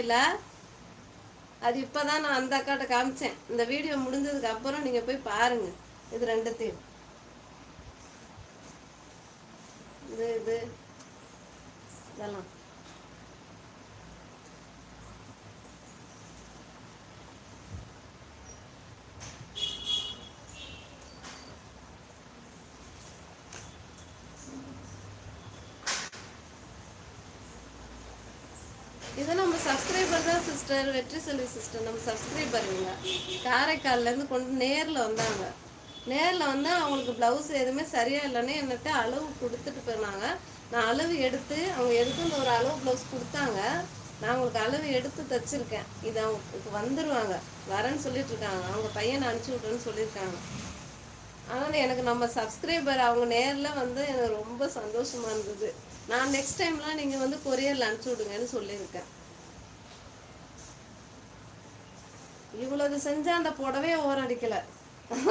இல்லை. அது இப்போ தான் நான் அந்த அக்காட்ட காமிச்சேன். இந்த வீடியோ முடிஞ்சதுக்கு அப்புறம் நீங்கள் போய் பாருங்கள். இது ரெண்டுத்தையும் இது இதெல்லாம் இது நம்ம சப்ஸ்கிரைபர் தான் சிஸ்டர், வெற்றி செல்வி சிஸ்டர். நம்ம சப்ஸ்கிரைபர் இவங்க காரைக்கால்லேருந்து கொண்டு நேரில் வந்தாங்க. நேரில் வந்து அவங்களுக்கு ப்ளவுஸ் எதுவுமே சரியாக இல்லைன்னு என்கிட்ட அளவு கொடுத்துட்டு போனாங்க. நான் அளவு எடுத்து அவங்க எதுக்கும் இந்த ஒரு அளவு ப்ளவுஸ் கொடுத்தாங்க. நான் அவங்களுக்கு அளவு எடுத்து தைச்சிருக்கேன். இது அவங்க இப்போ வந்துடுவாங்க, வரேன்னு சொல்லிட்டு இருக்காங்க. அவங்க பையனை அனுப்பிச்சி விட்றேன்னு சொல்லியிருக்காங்க. ஆனால் எனக்கு நம்ம சப்ஸ்கிரைபர் அவங்க நேரில் வந்து எனக்கு ரொம்ப சந்தோஷமாக இருந்தது. நான் நெக்ஸ்ட் டைம்லாம் நீங்கள் வந்து கொரியரில் அனுப்பிச்சி விடுங்கன்னு சொல்லியிருக்கேன். இவ்வளவு செஞ்சால் அந்த புடவையே ஓரடிக்கலை.